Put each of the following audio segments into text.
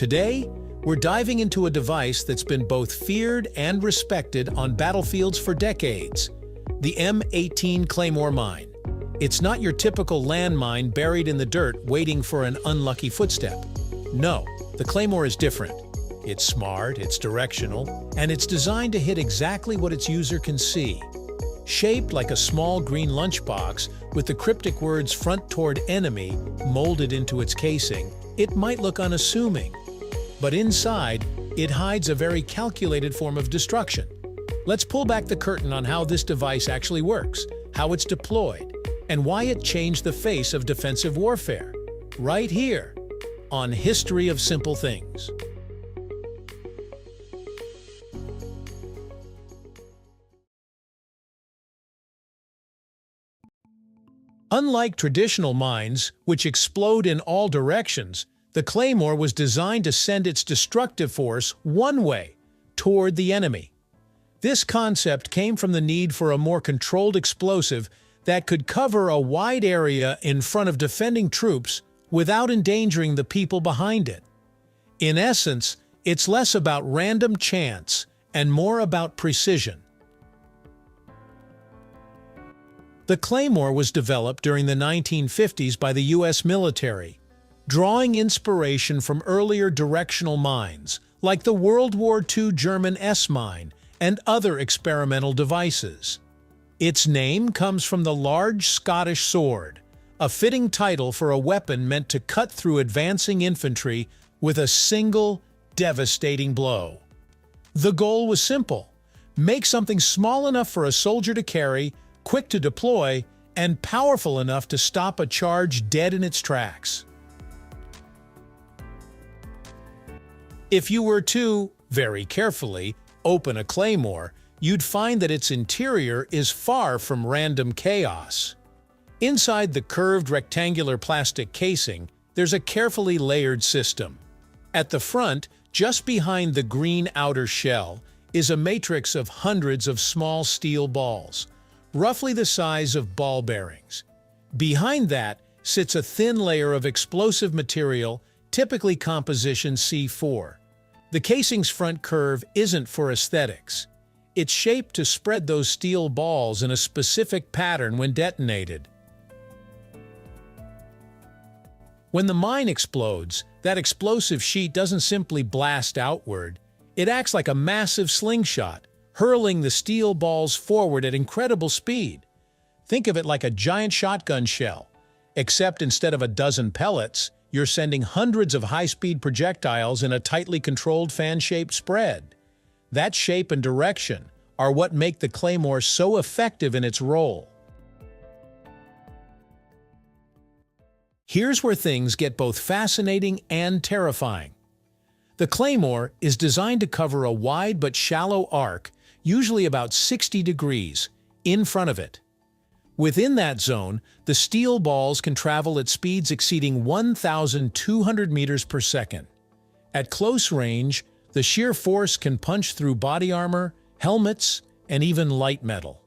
Today, we're diving into a device that's been both feared and respected on battlefields for decades, the M18 Claymore mine. It's not your typical landmine buried in the dirt waiting for an unlucky footstep. No, the Claymore is different. It's smart, it's directional, and it's designed to hit exactly what its user can see. Shaped like a small green lunchbox with the cryptic words "front toward enemy" molded into its casing, it might look unassuming. But inside, it hides a very calculated form of destruction. Let's pull back the curtain on how this device actually works, how it's deployed, and why it changed the face of defensive warfare. Right here, on History of Simple Things. Unlike traditional mines, which explode in all directions, the Claymore was designed to send its destructive force one way, toward the enemy. This concept came from the need for a more controlled explosive that could cover a wide area in front of defending troops without endangering the people behind it. In essence, it's less about random chance and more about precision. The Claymore was developed during the 1950s by the U.S. military, drawing inspiration from earlier directional mines like the World War II German S-mine and other experimental devices. Its name comes from the large Scottish sword, a fitting title for a weapon meant to cut through advancing infantry with a single, devastating blow. The goal was simple: make something small enough for a soldier to carry, quick to deploy, and powerful enough to stop a charge dead in its tracks. If you were to, very carefully, open a Claymore, you'd find that its interior is far from random chaos. Inside the curved rectangular plastic casing, there's a carefully layered system. At the front, just behind the green outer shell, is a matrix of hundreds of small steel balls, roughly the size of ball bearings. Behind that sits a thin layer of explosive material, typically composition C4. The casing's front curve isn't for aesthetics. It's shaped to spread those steel balls in a specific pattern when detonated. When the mine explodes, that explosive sheet doesn't simply blast outward. It acts like a massive slingshot, hurling the steel balls forward at incredible speed. Think of it like a giant shotgun shell, except instead of a dozen pellets, you're sending hundreds of high-speed projectiles in a tightly controlled fan-shaped spread. That shape and direction are what make the Claymore so effective in its role. Here's where things get both fascinating and terrifying. The Claymore is designed to cover a wide but shallow arc, usually about 60 degrees, in front of it. Within that zone, the steel balls can travel at speeds exceeding 1,200 meters per second. At close range, the sheer force can punch through body armor, helmets, and even light metal.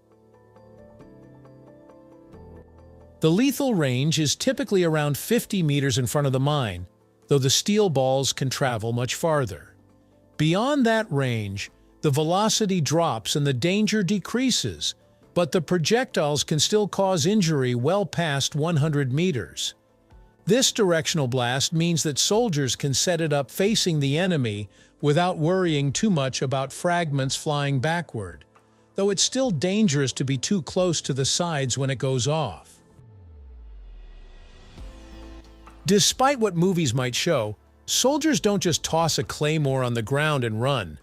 The lethal range is typically around 50 meters in front of the mine, though the steel balls can travel much farther. Beyond that range, the velocity drops and the danger decreases, but the projectiles can still cause injury well past 100 meters. This directional blast means that soldiers can set it up facing the enemy without worrying too much about fragments flying backward, though it's still dangerous to be too close to the sides when it goes off. Despite what movies might show, soldiers don't just toss a Claymore on the ground and run.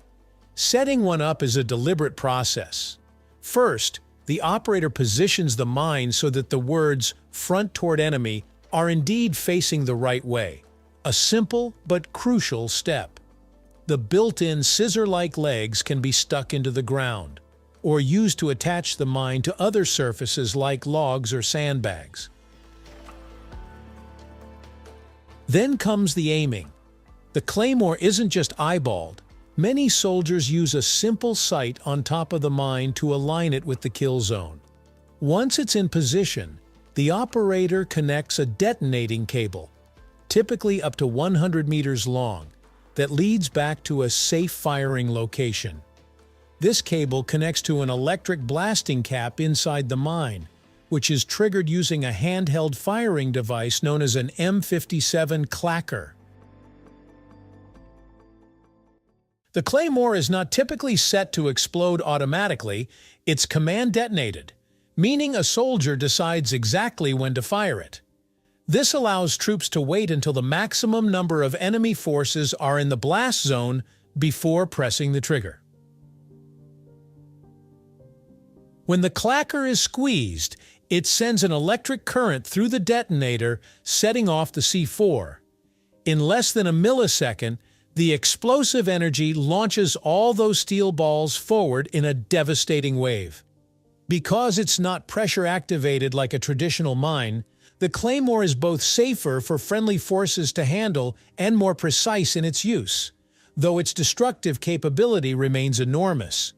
Setting one up is a deliberate process. First, the operator positions the mine so that the words "front toward enemy" are indeed facing the right way, a simple but crucial step. The built-in scissor-like legs can be stuck into the ground, or used to attach the mine to other surfaces like logs or sandbags. Then comes the aiming. The Claymore isn't just eyeballed. Many soldiers use a simple sight on top of the mine to align it with the kill zone. Once it's in position, the operator connects a detonating cable, typically up to 100 meters long, that leads back to a safe firing location. This cable connects to an electric blasting cap inside the mine, which is triggered using a handheld firing device known as an M18 clacker. The Claymore is not typically set to explode automatically, it's command detonated, meaning a soldier decides exactly when to fire it. This allows troops to wait until the maximum number of enemy forces are in the blast zone before pressing the trigger. When the clacker is squeezed, it sends an electric current through the detonator, setting off the C4. In less than a millisecond, the explosive energy launches all those steel balls forward in a devastating wave. Because it's not pressure-activated like a traditional mine, the Claymore is both safer for friendly forces to handle and more precise in its use, though its destructive capability remains enormous.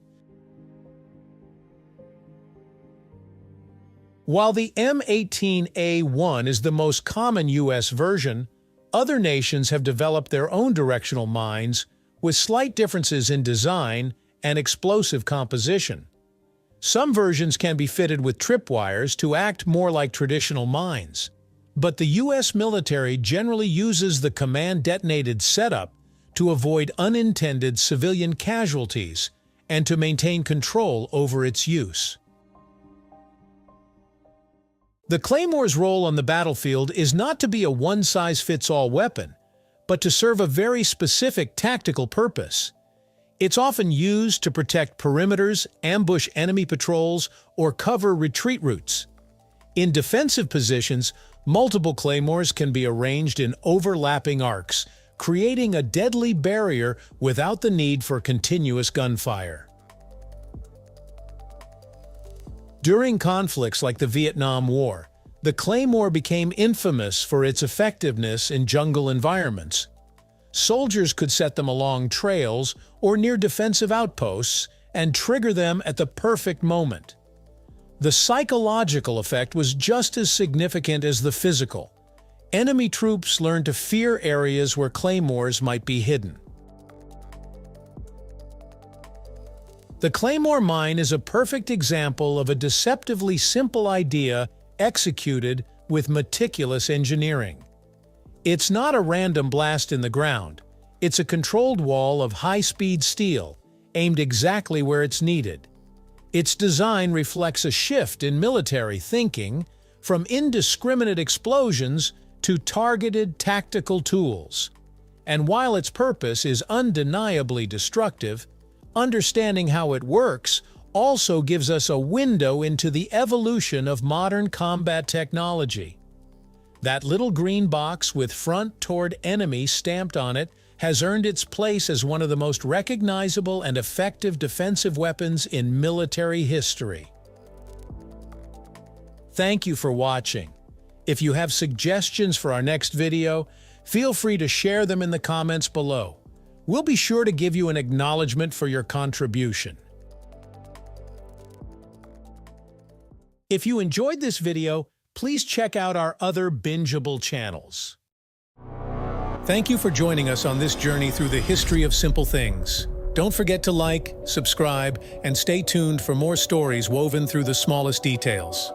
While the M18A1 is the most common U.S. version, other nations have developed their own directional mines with slight differences in design and explosive composition. Some versions can be fitted with tripwires to act more like traditional mines, but the U.S. military generally uses the command-detonated setup to avoid unintended civilian casualties and to maintain control over its use. The Claymore's role on the battlefield is not to be a one-size-fits-all weapon, but to serve a very specific tactical purpose. It's often used to protect perimeters, ambush enemy patrols, or cover retreat routes. In defensive positions, multiple claymores can be arranged in overlapping arcs, creating a deadly barrier without the need for continuous gunfire. During conflicts like the Vietnam War, the Claymore became infamous for its effectiveness in jungle environments. Soldiers could set them along trails or near defensive outposts and trigger them at the perfect moment. The psychological effect was just as significant as the physical. Enemy troops learned to fear areas where claymores might be hidden. The Claymore mine is a perfect example of a deceptively simple idea executed with meticulous engineering. It's not a random blast in the ground. It's a controlled wall of high-speed steel, aimed exactly where it's needed. Its design reflects a shift in military thinking, from indiscriminate explosions to targeted tactical tools. And while its purpose is undeniably destructive, understanding how it works also gives us a window into the evolution of modern combat technology. That little green box with "front toward enemy" stamped on it has earned its place as one of the most recognizable and effective defensive weapons in military history. Thank you for watching. If you have suggestions for our next video, feel free to share them in the comments below. We'll be sure to give you an acknowledgement for your contribution. If you enjoyed this video, please check out our other bingeable channels. Thank you for joining us on this journey through the history of simple things. Don't forget to like, subscribe, and stay tuned for more stories woven through the smallest details.